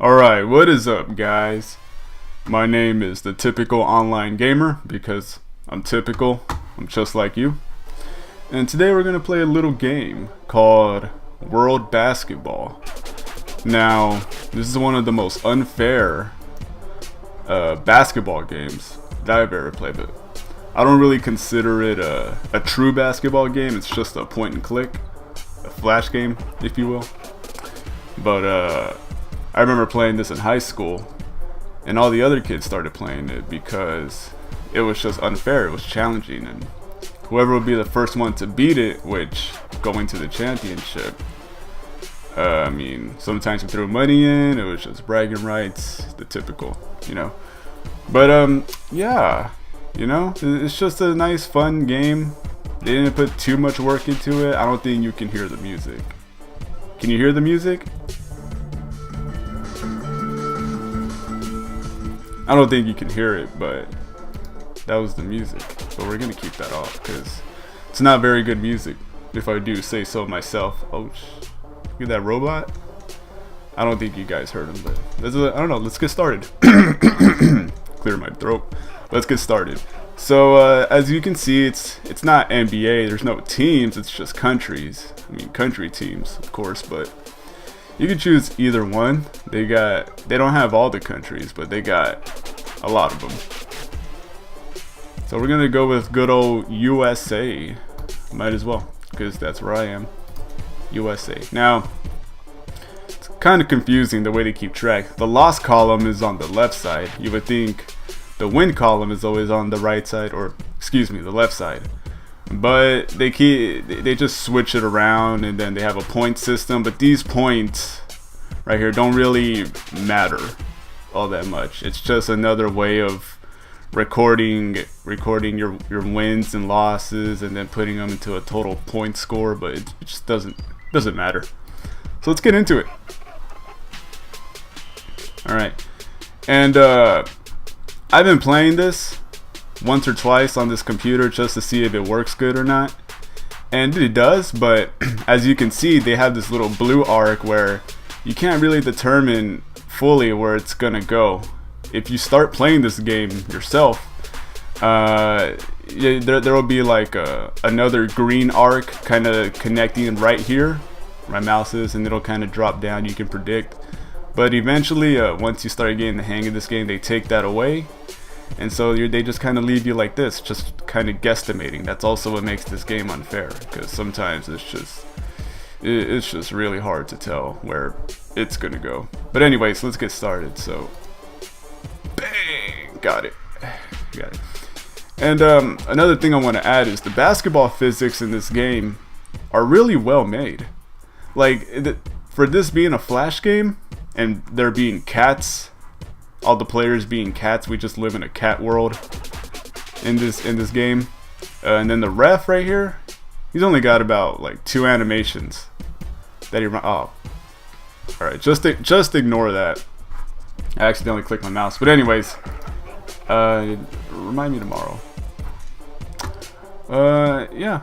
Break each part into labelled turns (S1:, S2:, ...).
S1: Alright, what is up, guys? My name is the Typical Online Gamer because I'm typical. I'm just like you. And today we're going to play a little game called World Basketball. Now, this is one of the most unfair basketball games that I've ever played. But I don't really consider it a true basketball game. It's just a point and click, a flash game, if you will. But I remember playing this in high school, and all the other kids started playing it because it was just unfair. It was challenging, and whoever would be the first one to beat it, which going to the championship. I mean, sometimes we threw money in. It was just bragging rights, the typical, you know. But yeah, you know, it's just a nice, fun game. They didn't put too much work into it. I don't think you can hear the music. Can you hear the music? I don't think you can hear it, but that was the music. But we're gonna keep that off because it's not very good music, if I do say so myself. Oh, look at that robot. I don't think you guys heard him, but I don't know. Let's get started. Clear my throat. Let's get started. So as you can see, it's not NBA. There's no teams. It's just countries. I mean, country teams, of course, but you can choose either one. They don't have all the countries, but they got a lot of them. So we're gonna go with good old USA. Might as well, because that's where I am. USA. Now, it's kind of confusing the way they keep track. The loss column is on the left side. You would think the win column is always on the right side, or excuse me, the left side. But they just switch it around, and then they have a point system. But these points right here don't really matter all that much. It's just another way of recording your wins and losses, and then putting them into a total point score. But it just doesn't matter. So let's get into it. All right, and I've been playing this once or twice on this computer just to see if it works good or not, and it does. But as you can see, they have this little blue arc where you can't really determine fully where it's gonna go. If you start playing this game yourself, there will be like another green arc kind of connecting right here, my mouse is, and it'll kind of drop down. You can predict, but eventually once you start getting the hang of this game, they take that away. And so they just kind of leave you like this, just kind of guesstimating. That's also what makes this game unfair, because sometimes it's just really hard to tell where it's gonna go. But anyways, let's get started. So, bang, got it. And another thing I want to add is the basketball physics in this game are really well made. Like for this being a flash game and there being cats. All the players being cats, we just live in a cat world in this game. And then the ref right here, he's only got about like 2 animations that he all right, just ignore that. I accidentally clicked my mouse. But anyways, remind me tomorrow. Yeah.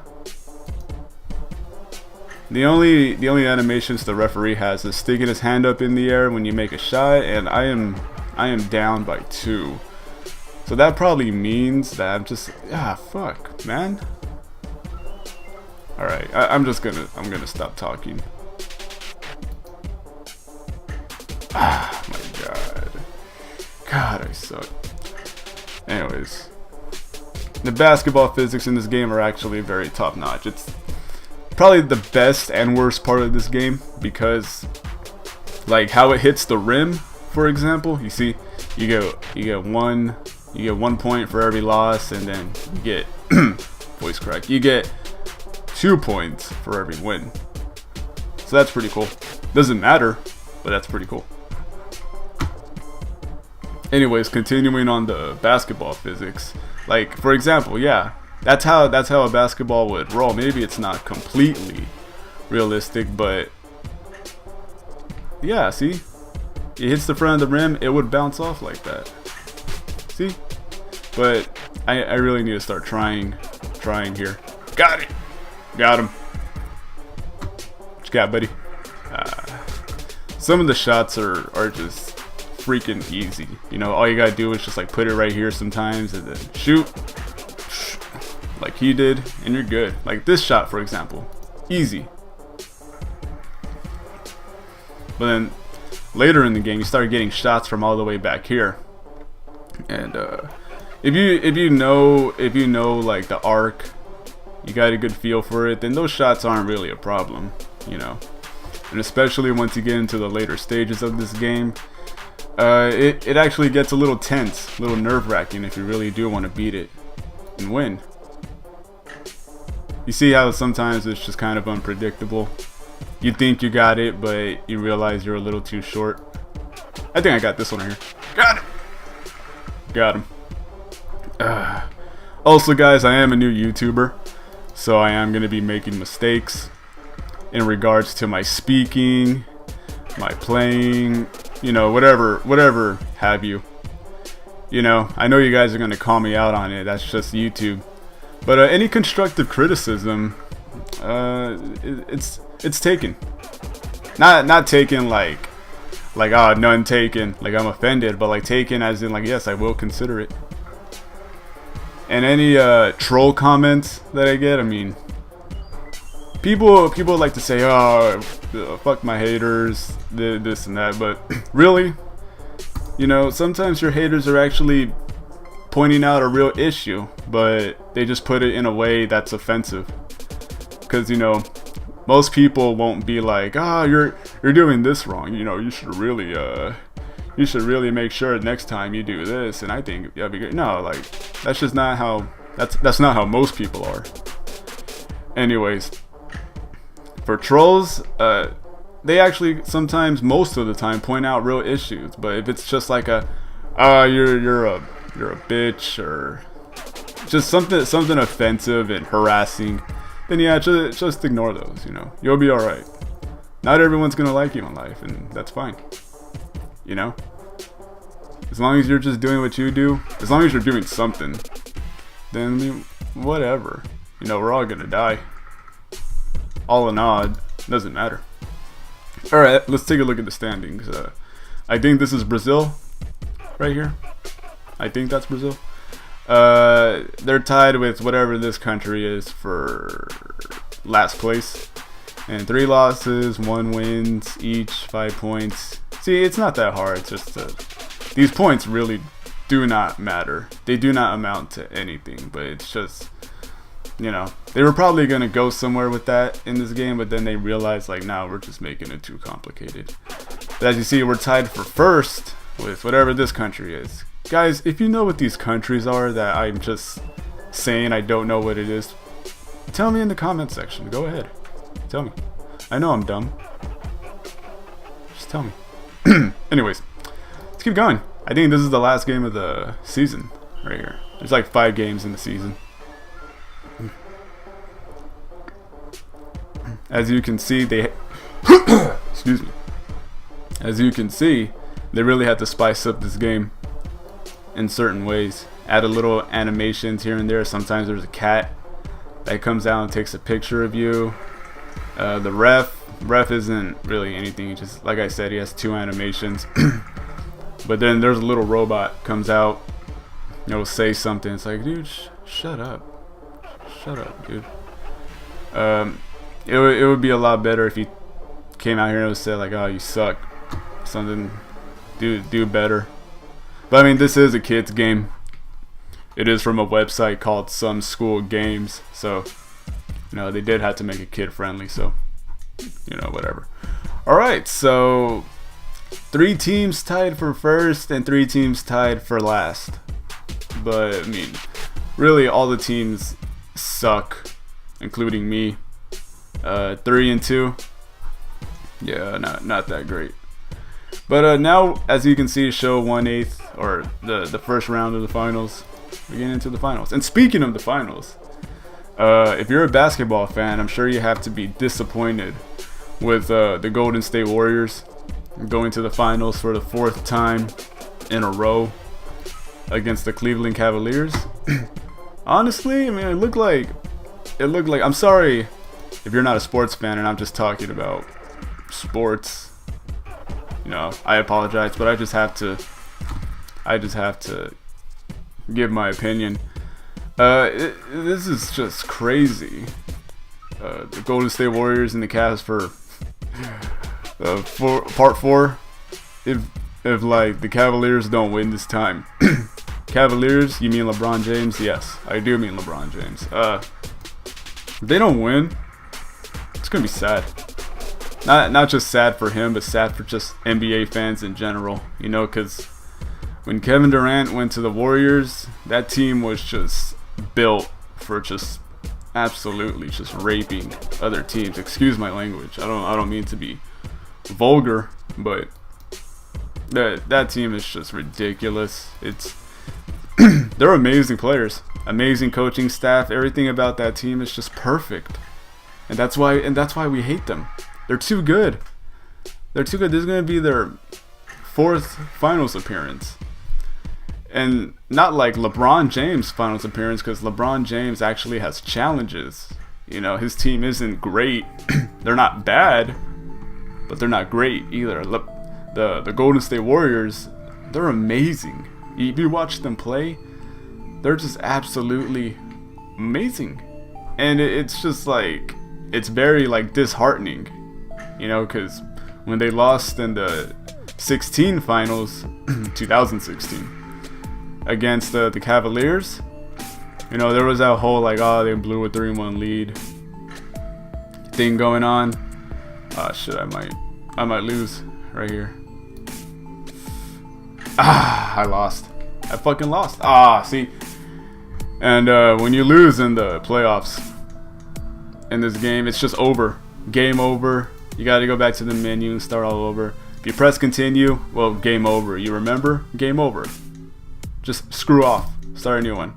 S1: The only animations the referee has is sticking his hand up in the air when you make a shot, and I am down by 2. So that probably means that I'm just fuck, man. All right, I'm gonna stop talking. My God, I suck. Anyways, the basketball physics in this game are actually very top notch. It's probably the best and worst part of this game, because like how it hits the rim. For example, you see, you get 1 point for every loss, and then you get voice crack. You get 2 points for every win. So that's pretty cool. Doesn't matter, but that's pretty cool. Anyways, continuing on the basketball physics. Like for example, yeah, that's how a basketball would roll. Maybe it's not completely realistic, but yeah, see. It hits the front of the rim, it would bounce off like that. See? But I really need to start trying here. Got it! Got him. What you got, buddy? some of the shots are just freaking easy. You know, all you gotta do is just like put it right here sometimes and then shoot like he did, and you're good. Like this shot, for example, easy. But then later in the game, you start getting shots from all the way back here, and if you know like the arc, you got a good feel for it, then those shots aren't really a problem, you know. And especially once you get into the later stages of this game, it actually gets a little tense, a little nerve-wracking if you really do want to beat it and win. You see how sometimes it's just kind of unpredictable. You think you got it, but you realize you're a little too short. I think I got this one here. Got it! Got him. Also, guys, I am a new YouTuber, so I am going to be making mistakes in regards to my speaking, my playing, you know, whatever have you. You know, I know you guys are going to call me out on it. That's just YouTube. But any constructive criticism, it's taken. Not taken like oh, none taken, like I'm offended, but like taken as in like, yes, I will consider it. And any troll comments that I get, I mean, people like to say, oh, fuck my haters, this and that, but really, you know, sometimes your haters are actually pointing out a real issue, but they just put it in a way that's offensive. Because, you know, most people won't be like, ah, you're doing this wrong, you know, you should really make sure next time you do this, and I think that'd be good. No, like, that's just not how, that's not how most people are. Anyways, for trolls, they actually sometimes, most of the time, point out real issues. But if it's just like a, you're a bitch, or just something offensive and harassing, then yeah, just ignore those. You know, you'll be all right. Not everyone's gonna like you in life, and that's fine. You know, as long as you're just doing what you do, as long as you're doing something, then I mean, whatever. You know, we're all gonna die. All in all, it doesn't matter. All right, let's take a look at the standings. I think this is Brazil, right here. I think that's Brazil. They're tied with whatever this country is for last place, and 3 losses, 1 wins, each 5 points. See, it's not that hard. It's just these points really do not matter. They do not amount to anything. But it's just, you know, they were probably gonna go somewhere with that in this game, but then they realized like, nah, we're just making it too complicated. But as you see, we're tied for first with whatever this country is. Guys, if you know what these countries are that I'm just saying I don't know what it is, tell me in the comment section. Go ahead, tell me. I know I'm dumb. Just tell me. Anyways, let's keep going. I think this is the last game of the season right here. There's like 5 games in the season. As you can see, they excuse me. As you can see, they really had to spice up this game in certain ways. Add a little animations here and there. Sometimes there's a cat that comes out and takes a picture of you. The ref isn't really anything. He just, like I said, he has 2 animations. But then there's a little robot comes out. It'll say something. It's like, dude, shut up, dude. It would be a lot better if he came out here and would say like, oh, you suck, something, do better. But I mean, this is a kids game. It is from a website called Some School Games, so you know, they did have to make it kid friendly, so you know, whatever. Alright, so 3 teams tied for first and 3 teams tied for last. But I mean, really all the teams suck, including me. 3 and 2. Yeah, not that great. But now, as you can see, show 1/8 or the first round of the finals. We're getting into the finals. And speaking of the finals, if you're a basketball fan, I'm sure you have to be disappointed with the Golden State Warriors going to the finals for the 4th time in a row against the Cleveland Cavaliers. Honestly, I mean, it looked like. I'm sorry if you're not a sports fan and I'm just talking about sports. you know, I apologize, but I just have to give my opinion. This is just crazy. The Golden State Warriors and the Cavs for part 4. If like the Cavaliers don't win this time, Cavaliers, you mean LeBron James? Yes, I do mean LeBron James. If they don't win, it's gonna be sad. Not just sad for him, but sad for just NBA fans in general. You know, because when Kevin Durant went to the Warriors, that team was just built for just absolutely just raping other teams. Excuse my language. I don't mean to be vulgar, but that team is just ridiculous. They're amazing players, amazing coaching staff. Everything about that team is just perfect, and that's why we hate them. They're too good. They're too good. This is gonna be their 4th finals appearance, and not like LeBron James' finals appearance, because LeBron James actually has challenges. You know, his team isn't great. They're not bad, but they're not great either. The Golden State Warriors, they're amazing. If you watch them play, they're just absolutely amazing, and it's just like, it's very like disheartening, you know, because when they lost in the 16 finals, 2016, against the Cavaliers, you know, there was that whole like, oh, they blew a 3-1 lead thing going on. Shit, I might lose right here. I lost. I fucking lost. See. And when you lose in the playoffs in this game, it's just over. Game over. You got to go back to the menu and start all over. If you press continue, well, game over. You remember? Game over. Just screw off. Start a new one.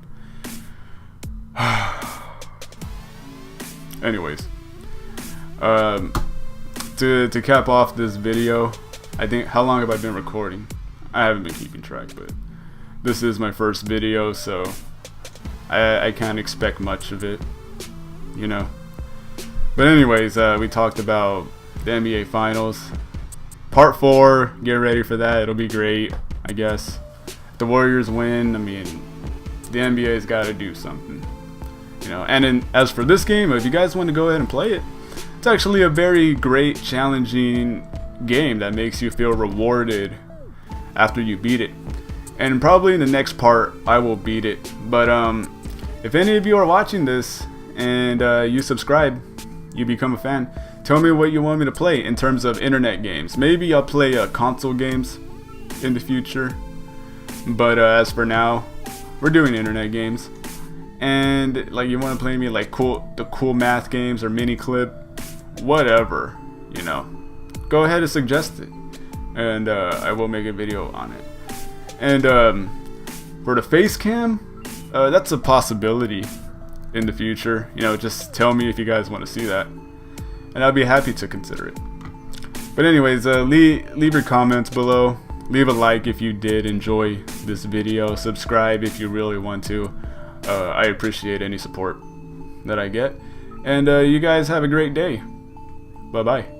S1: Anyways, to cap off this video, I think, how long have I been recording? I haven't been keeping track, but this is my first video, so I can't expect much of it, you know. But anyways, we talked about the NBA Finals. Part 4, get ready for that. It'll be great, I guess. If the Warriors win, I mean, the NBA's got to do something, you know. And as for this game, if you guys want to go ahead and play it, it's actually a very great, challenging game that makes you feel rewarded after you beat it. And probably in the next part, I will beat it. But if any of you are watching this and you subscribe, you become a fan, tell me what you want me to play in terms of internet games. Maybe I'll play console games in the future. But as for now, we're doing internet games. And like, you want to play me like the cool math games or mini clip, whatever, you know, go ahead and suggest it, and I will make a video on it. And for the face cam, that's a possibility in the future. You know, just tell me if you guys want to see that, and I'll be happy to consider it. But anyways, leave your comments below. Leave a like if you did enjoy this video. Subscribe if you really want to. I appreciate any support that I get. And you guys have a great day. Bye bye.